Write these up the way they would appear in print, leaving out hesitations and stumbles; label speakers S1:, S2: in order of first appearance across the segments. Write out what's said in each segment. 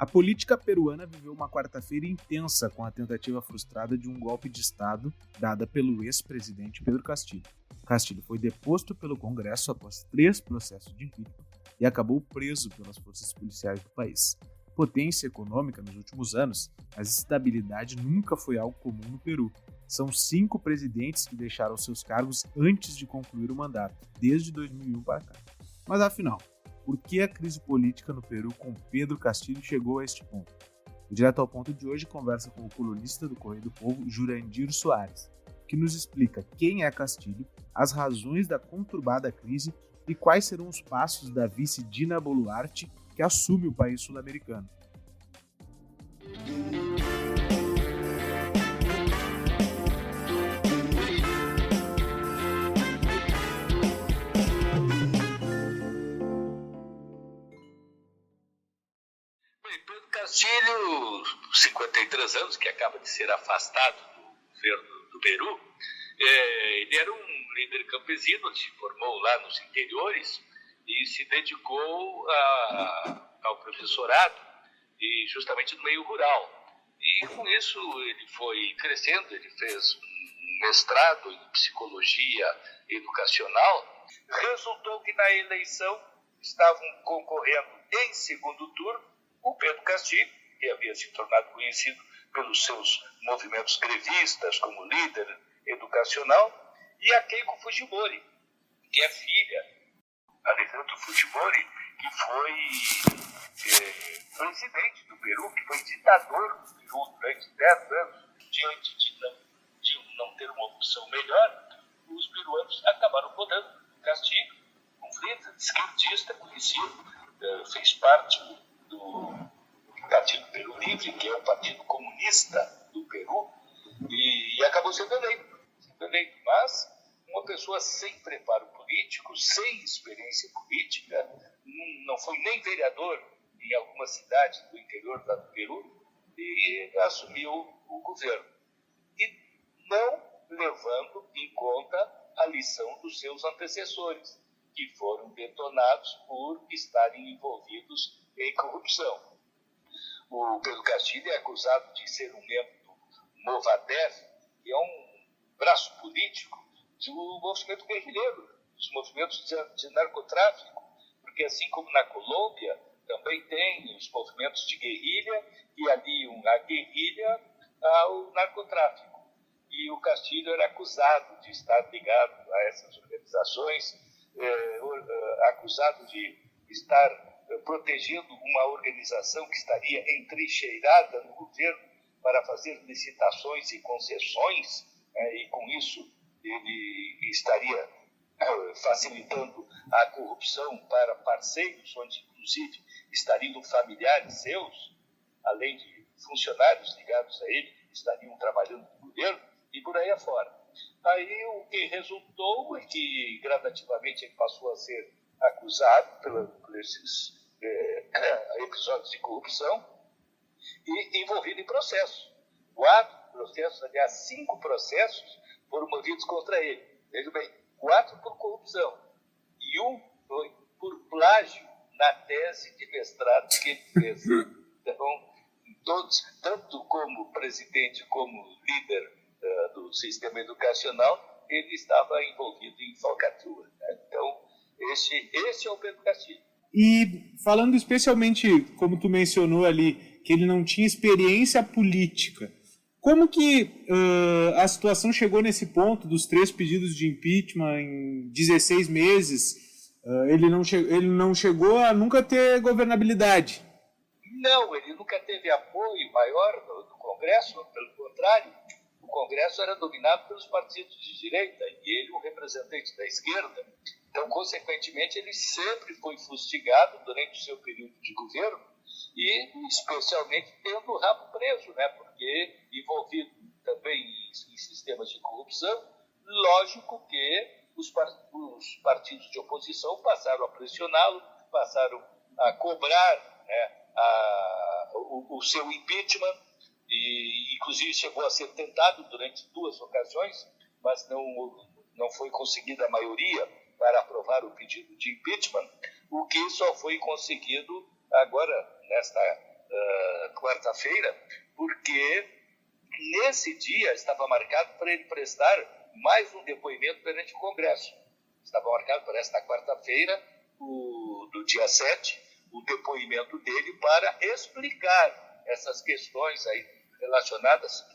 S1: A política peruana viveu uma quarta-feira intensa com a tentativa frustrada de um golpe de Estado dada pelo ex-presidente Pedro Castillo. Castillo foi deposto pelo Congresso após 3 processos de impeachment e acabou preso pelas forças policiais do país. Potência econômica nos últimos anos, a estabilidade nunca foi algo comum no Peru. São 5 presidentes que deixaram seus cargos antes de concluir o mandato, desde 2001 para cá. Mas afinal, por que a crise política no Peru com Pedro Castillo chegou a este ponto? O Direto ao Ponto de hoje conversa com o colunista do Correio do Povo, Jurandir Soares, que nos explica quem é Castillo, as razões da conturbada crise e quais serão os passos da vice Dina Boluarte, que assume o país sul-americano.
S2: Pedro Castillo, 53 anos, que acaba de ser afastado do governo do Peru, ele era um líder campesino, se formou lá nos interiores e se dedicou ao professorado, e justamente no meio rural. E com isso ele foi crescendo, ele fez um mestrado em psicologia educacional. Resultou que na eleição estavam concorrendo em segundo turno o Pedro Castillo, que havia se tornado conhecido pelos seus movimentos grevistas como líder educacional, e a Keiko Fujimori, que é filha Alejandro Fujimori, que foi presidente do Peru, que foi ditador do Peru durante 10 anos. Diante de não ter uma opção melhor, os peruanos acabaram votando Castillo, um líder esquerdista conhecido, fez parte do Partido Peru Livre, que é o Partido Comunista do Peru, e acabou sendo eleito. Mas uma pessoa sem preparo político, sem experiência política, não foi nem vereador em alguma cidade do interior do Peru, e assumiu o governo. E não levando em conta a lição dos seus antecessores, que foram detonados por estarem envolvidos em corrupção. O Pedro Castillo é acusado de ser um membro do Movadef, que é um braço político do movimento guerrilheiro, dos movimentos de narcotráfico, porque assim como na Colômbia, também tem os movimentos de guerrilha e aliam a guerrilha ao narcotráfico. E o Castillo era acusado de estar ligado a essas organizações, acusado de estar protegendo uma organização que estaria entrincheirada no governo para fazer licitações e concessões, e com isso ele estaria facilitando a corrupção para parceiros, onde inclusive estariam familiares seus, além de funcionários ligados a ele, estariam trabalhando no governo, e por aí afora. Aí o que resultou é que gradativamente ele passou a ser acusado por esses episódios de corrupção e envolvido em processos. 4 processos, aliás, 5 processos foram movidos contra ele. Veja bem, 4 por corrupção e 1 foi por plágio na tese de mestrado que ele fez. Então, todos, tanto como presidente como líder do sistema educacional, ele estava envolvido em falcatrua. Né? Então, esse é o Pedro Castillo.
S1: E falando especialmente, como tu mencionou ali, que ele não tinha experiência política, como que a situação chegou nesse ponto dos 3 pedidos de impeachment em 16 meses? Ele não chegou a nunca ter governabilidade.
S2: Não, ele nunca teve apoio maior do Congresso, pelo contrário, o Congresso era dominado pelos partidos de direita e ele, um representante da esquerda. Então, consequentemente, ele sempre foi fustigado durante o seu período de governo e, especialmente, tendo o rabo preso, né? Porque envolvido também em sistemas de corrupção, lógico que os partidos de oposição passaram a pressioná-lo, passaram a cobrar, né, o seu impeachment, e inclusive chegou a ser tentado durante 2 ocasiões, mas não foi conseguida a maioria para aprovar o pedido de impeachment, o que só foi conseguido agora, nesta quarta-feira, porque nesse dia estava marcado para ele prestar mais um depoimento perante o Congresso. Estava marcado para esta quarta-feira, do dia 7, o depoimento dele para explicar essas questões aí relacionadas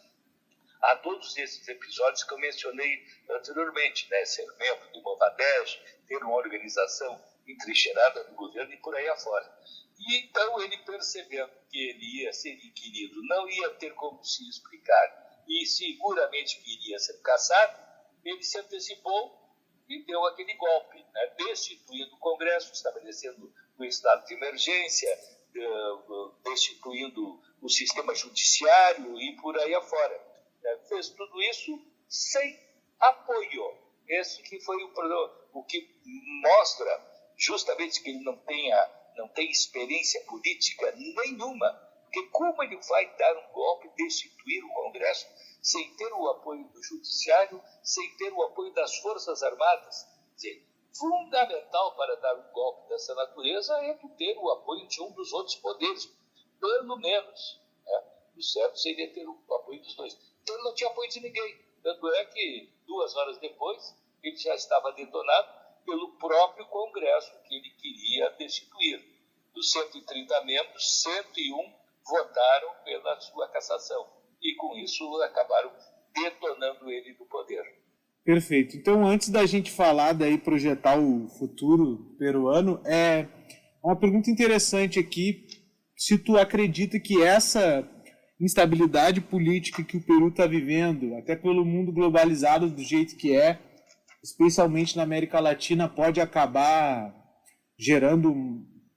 S2: a todos esses episódios que eu mencionei anteriormente, né? Ser membro do Movadez, ter uma organização entrincheirada do governo e por aí afora. E então ele, percebendo que ele ia ser inquirido, não ia ter como se explicar e seguramente que iria ser cassado, ele se antecipou e deu aquele golpe, né? Destituindo o Congresso, estabelecendo o estado de emergência, destituindo o sistema judiciário e por aí afora. Fez tudo isso sem apoio. Esse que foi o que mostra justamente que ele não tem experiência política nenhuma. Porque como ele vai dar um golpe, destituir o Congresso, sem ter o apoio do Judiciário, sem ter o apoio das Forças Armadas? Quer dizer, fundamental para dar um golpe dessa natureza é ter o apoio de um dos outros poderes, pelo menos. Né? O certo seria ter o apoio dos dois. Então ele não tinha apoio de ninguém. Tanto é que 2 horas depois ele já estava detonado pelo próprio Congresso que ele queria destituir. Dos 130 membros, 101 votaram pela sua cassação. E com isso acabaram detonando ele do poder.
S1: Perfeito. Então, antes da gente falar, daí projetar o futuro peruano, é uma pergunta interessante aqui, se tu acredita que essa instabilidade política que o Peru está vivendo, até pelo mundo globalizado do jeito que é, especialmente na América Latina, pode acabar gerando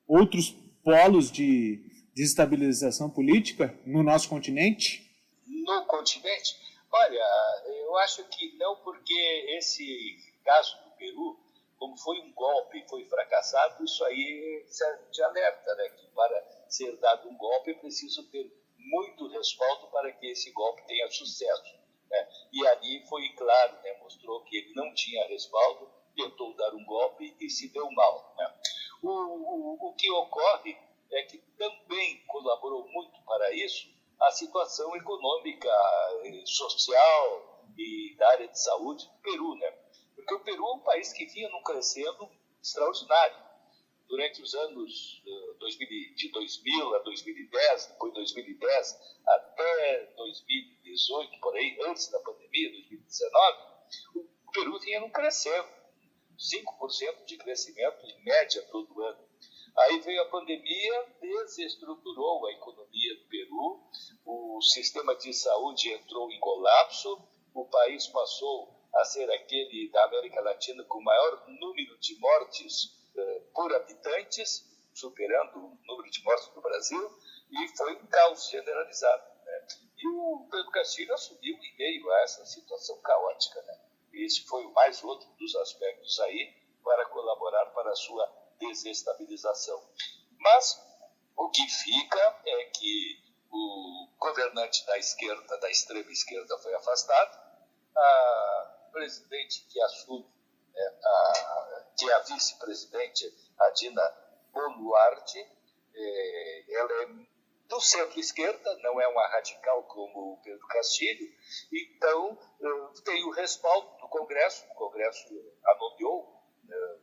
S1: outros polos de desestabilização política no nosso continente?
S2: No continente? Olha, eu acho que não, porque esse caso do Peru, como foi um golpe e foi fracassado, isso aí serve de alerta, né? Que para ser dado um golpe é preciso ter muito respaldo para que esse golpe tenha sucesso. Né? E ali foi claro, né? Mostrou que ele não tinha respaldo, tentou dar um golpe e se deu mal. Né? O que ocorre é que também colaborou muito para isso a situação econômica, social e da área de saúde do Peru, né? Porque o Peru é um país que vinha num crescendo extraordinário. Durante os anos de 2000 a 2010, depois de 2010 até 2018, por aí, antes da pandemia, 2019, o Peru vinha num crescendo, 5% de crescimento em média todo ano. Aí veio a pandemia, desestruturou a economia do Peru, o sistema de saúde entrou em colapso, o país passou a ser aquele da América Latina com o maior número de mortes por habitantes, superando o número de mortes do Brasil, e foi um caos generalizado. Né? E o Pedro Castilho assumiu em meio a essa situação caótica. Né? Esse foi o mais outro dos aspectos aí para colaborar para a sua desestabilização. Mas o que fica é que o governante da esquerda, da extrema esquerda, foi afastado, a presidente que assume, que é a vice-presidente, a Dina Boluarte, ela é do centro-esquerda, não é uma radical como o Pedro Castilho, então tem o respaldo do Congresso. O Congresso a nomeou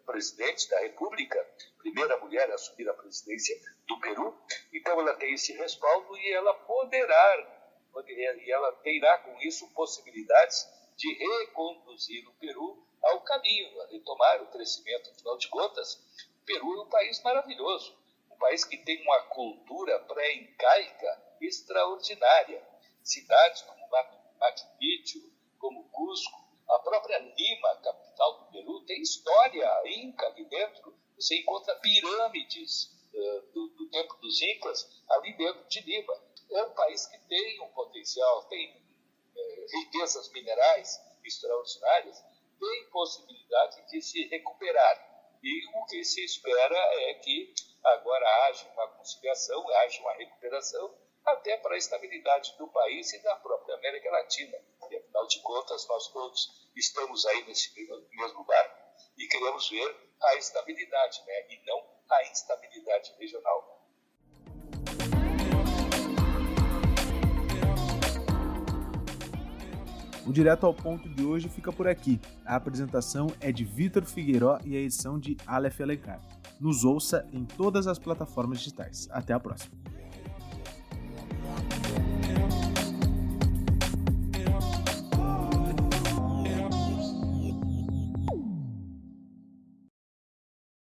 S2: presidente da República, primeira mulher a assumir a presidência do Peru, então ela tem esse respaldo e ela terá com isso possibilidades de reconduzir o Peru ao caminho, a retomar o crescimento. Afinal de contas, o Peru é um país maravilhoso, um país que tem uma cultura pré-incaica extraordinária. Cidades como Machu Picchu, como Cusco, a própria Lima, capital do Peru, tem história inca ali dentro. Você encontra pirâmides do tempo dos incas ali dentro de Lima. É um país que tem um potencial, tem riquezas minerais extraordinárias, tem possibilidade de se recuperar. E o que se espera é que agora haja uma conciliação, haja uma recuperação, até para a estabilidade do país e da própria América Latina. E, afinal de contas, nós todos estamos aí nesse mesmo barco e queremos ver a estabilidade, né? E não a instabilidade regional.
S1: O Direto ao Ponto de hoje fica por aqui. A apresentação é de Vitor Figueiró e a edição de Aleph Alencar. Nos ouça em todas as plataformas digitais. Até a próxima.